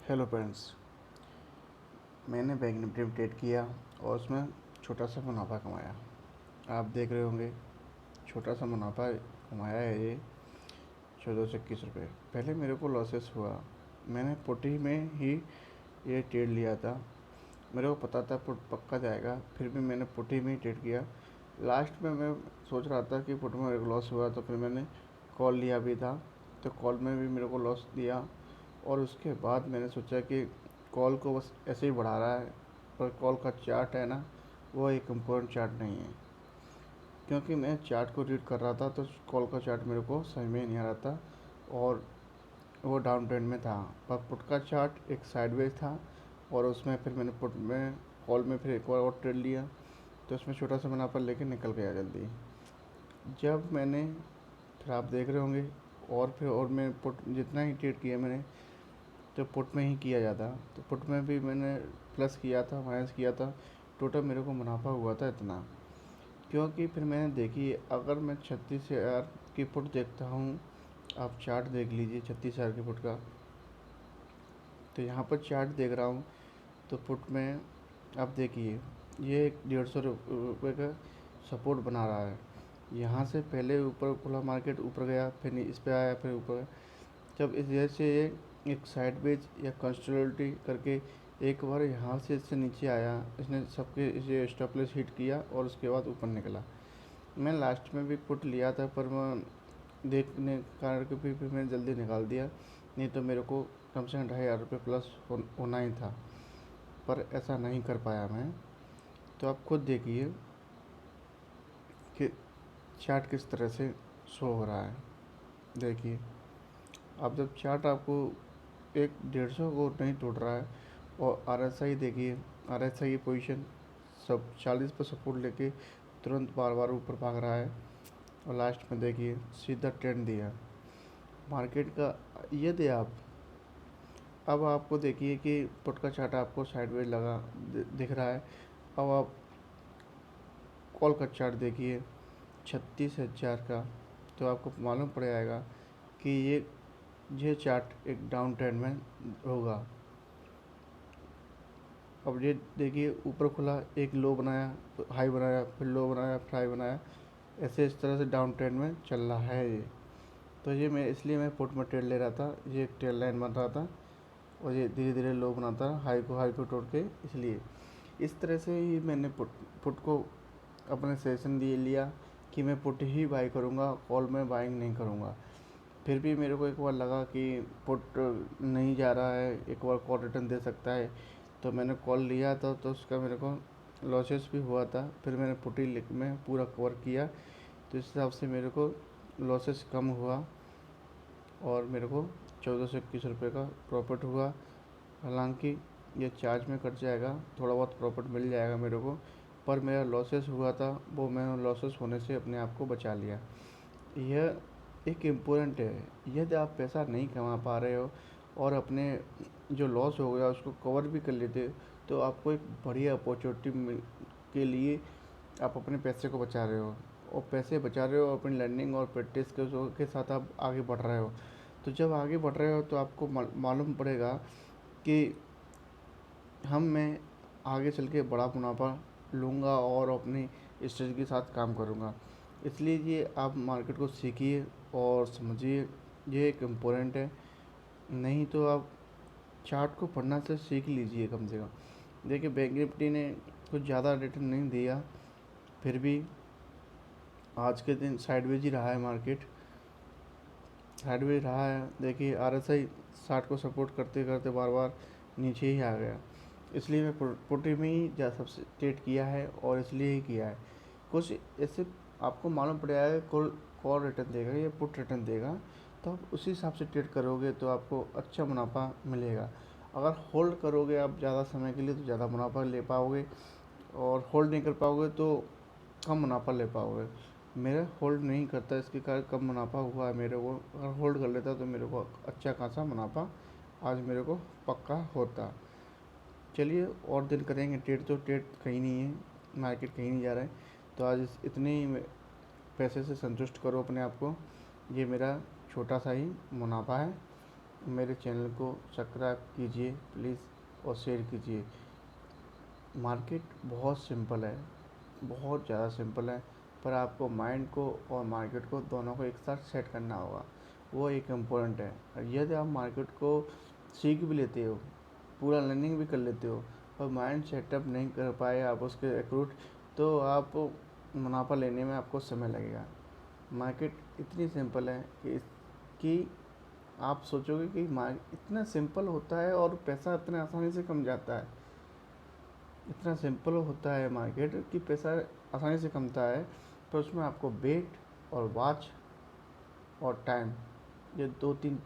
Hello friends. मैंने bank Nifty में trade किया और उसमें छोटा सा मुनाफा कमाया। आप देख रहे होंगे छोटा सा मुनाफा कमाया है ये 1421 रुपये। पहले मेरे को लॉसेस हुआ। मैंने पुट ही में ही ये ट्रेड लिया था। मेरे को पता था पुट पक्का जाएगा, फिर भी मैंने पुट ही में ही ट्रेड किया। लास्ट में मैं सोच रहा था कि पुट में मेरे को लॉस हुआ, तो फिर मैंने कॉल लिया भी था, तो कॉल में भी मेरे को लॉस दिया। और उसके बाद मैंने सोचा कि कॉल को बस ऐसे ही बढ़ा रहा है, पर कॉल का चार्ट है ना, वो एक इम्पोर्टेंट चार्ट नहीं है। क्योंकि मैं चार्ट को रीड कर रहा था तो कॉल का चार्ट मेरे को समझ में नहीं आ रहा था, और वो डाउन ट्रेंड में था। पर पुट का चार्ट एक साइडवेज था, और उसमें फिर मैंने पुट में कॉल में फिर एक और ट्रेड लिया, तो उसमें छोटा सा मुनाफा लेके निकल गया जल्दी। जब मैंने फिर आप देख रहे होंगे, और मैं पुट जितना ही ट्रेड किया मैंने, तो पुट में ही किया जाता, तो पुट में भी मैंने प्लस किया था, माइनस किया था, टोटल मेरे को मुनाफा हुआ था इतना। क्योंकि फिर मैंने देखी, अगर मैं 36,000 की पुट देखता हूँ, आप चार्ट देख लीजिए 36,000 की पुट का, तो यहाँ पर चार्ट देख रहा हूँ, तो पुट में आप देखिए ये 150 रुपये का सपोर्ट बना रहा है। यहाँ से पहले ऊपर खुला मार्केट, ऊपर गया, फिर इस पे आया, फिर ऊपर गया। जब इस वजह से ये एक साइडवेज या कंस्टिट्यूटी करके एक बार यहाँ से इससे नीचे आया, इसने सबके इसे स्टॉप लॉस हिट किया और उसके बाद ऊपर निकला। मैं लास्ट में भी पुट लिया था, पर मैं देखने के कारण के फिर मैंने जल्दी निकाल दिया, नहीं तो मेरे को कम से कम 2,500 रुपये प्लस होना ही था, पर ऐसा नहीं कर पाया मैं। तो आप खुद देखिए कि चार्ट किस तरह से शो हो रहा है। देखिए, अब जब चार्ट आपको एक 150 को नहीं तोड़ रहा है, और आरएसआई देखिए, आरएसआई की पोजीशन सब 40 पर सपोर्ट लेके तुरंत बार बार ऊपर भाग रहा है, और लास्ट में देखिए सीधा ट्रेंड दिया मार्केट का, ये दे आप। अब आपको देखिए कि पुट का चार्ट आपको साइडवेज लगा दिख रहा है। अब आप कॉल का चार्ट देखिए 36,000 का, तो आपको मालूम पड़ जाएगा कि ये चार्ट एक डाउन ट्रेंड में होगा। अब ये देखिए ऊपर खुला, एक लो बनाया, हाई बनाया, फिर लो बनाया, फिर हाई बनाया, ऐसे इस तरह से डाउन ट्रेंड में चल रहा है ये। तो ये मैं इसलिए मैं पुट में ट्रेड ले रहा था, ये एक ट्रेड लाइन बन रहा था, और ये धीरे धीरे लो बनाता रहा, हाई को तोड़ के। इसलिए इस तरह से ही मैंने पुट को अपने सेशन दिए लिया कि मैं पुट ही बाई करूँगा, कॉल में बाइंग नहीं करूँगा। फिर भी मेरे को एक बार लगा कि पुट नहीं जा रहा है, एक बार कॉल रिटर्न दे सकता है, तो मैंने कॉल लिया था, तो उसका मेरे को लॉसेस भी हुआ था। फिर मैंने पुट ही में पूरा कवर किया, तो इस हिसाब से मेरे को लॉसेस कम हुआ, और मेरे को 1421 रुपये का प्रॉफिट हुआ। हालांकि ये चार्ज में कट जाएगा, थोड़ा बहुत प्रॉफिट मिल जाएगा मेरे को, पर मेरा लॉसेस हुआ था, वो मैंने लॉसेस होने से अपने आप को बचा लिया। यह एक इम्पोर्टेंट है। यदि आप पैसा नहीं कमा पा रहे हो और अपने जो लॉस हो गया उसको कवर भी कर लेते, तो आपको एक बढ़िया अपॉर्चुनिटी के लिए आप अपने पैसे को बचा रहे हो, और पैसे बचा रहे हो अपनी लर्निंग और प्रैक्टिस के साथ आप आगे बढ़ रहे हो। तो जब आगे बढ़ रहे हो तो आपको मालूम पड़ेगा कि मैं आगे चल के बड़ा मुनाफा लूँगा और अपनी स्ट्रेटजी के साथ काम करूँगा। इसलिए ये आप मार्केट को सीखिए और समझिए, ये एक इम्पोर्टेंट है। नहीं तो आप चार्ट को पढ़ना से सीख लीजिए कम से कम। देखिए बैंक निफ्टी ने कुछ ज़्यादा रिटर्न नहीं दिया, फिर भी आज के दिन साइडवेज ही रहा है मार्केट, साइडवेज रहा है। देखिए आरएसआई 60 को सपोर्ट करते करते बार बार नीचे ही आ गया। इसलिए मैं पुट में ही जा सबसे ट्रेड किया है, और इसलिए ही किया है। कुछ ऐसे आपको मालूम पड़ जाएगा कॉल रिटर्न देगा या पुट रिटर्न देगा, तो आप उसी हिसाब से ट्रेड करोगे तो आपको अच्छा मुनाफा मिलेगा। अगर होल्ड करोगे आप ज़्यादा समय के लिए तो ज़्यादा मुनाफा ले पाओगे, और होल्ड नहीं कर पाओगे तो कम मुनाफा ले पाओगे। मेरा होल्ड नहीं करता, इसके कारण कम मुनाफा हुआ है मेरे को। अगर होल्ड कर लेता तो मेरे को अच्छा खासा मुनाफा आज मेरे को पक्का होता। चलिए और दिन करेंगे ट्रेड, तो ट्रेड कहीं नहीं है, मार्केट कहीं नहीं जा रहा है, तो आज इतने ही पैसे से संतुष्ट करो अपने आप को। ये मेरा छोटा सा ही मुनाफा है, मेरे चैनल को सब्सक्राइब कीजिए प्लीज़ और शेयर कीजिए। मार्केट बहुत सिंपल है, बहुत ज़्यादा सिंपल है, पर आपको माइंड को और मार्केट को दोनों को एक साथ सेट करना होगा, वो एक इम्पोर्टेंट है। और यदि आप मार्केट को सीख भी लेते हो, पूरा लर्निंग भी कर लेते हो, और माइंड सेटअप नहीं कर पाए आप उसके अकॉर्डिंग, तो आप मुनाफा लेने में आपको समय लगेगा। मार्केट इतनी सिंपल है कि आप सोचोगे कि इतना सिंपल होता है और पैसा इतने आसानी से कम जाता है। इतना सिंपल होता है मार्केट कि पैसा आसानी से कमता है, पर उसमें आपको वेट और वॉच और टाइम, ये 2-3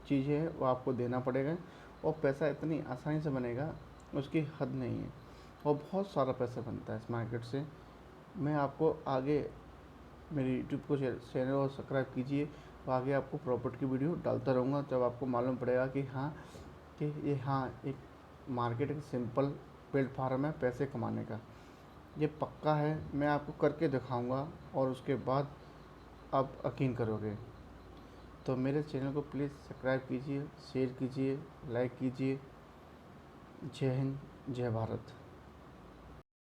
चीज़ें हैं वो आपको देना पड़ेगा, और पैसा इतनी आसानी से बनेगा उसकी हद नहीं है, और बहुत सारा पैसा बनता है इस मार्केट से। मैं आपको आगे मेरी यूट्यूब को चैनल और सब्सक्राइब कीजिए, और आगे आपको प्रॉपर्टी की वीडियो डालता रहूँगा, तब आपको मालूम पड़ेगा कि हाँ, कि ये हाँ एक मार्केट एक सिंपल प्लेटफार्म है पैसे कमाने का। ये पक्का है, मैं आपको करके दिखाऊंगा और उसके बाद आप यकीन करोगे। तो मेरे चैनल को प्लीज़ सब्सक्राइब कीजिए, शेयर कीजिए, लाइक कीजिए। जय हिंद, जय भारत।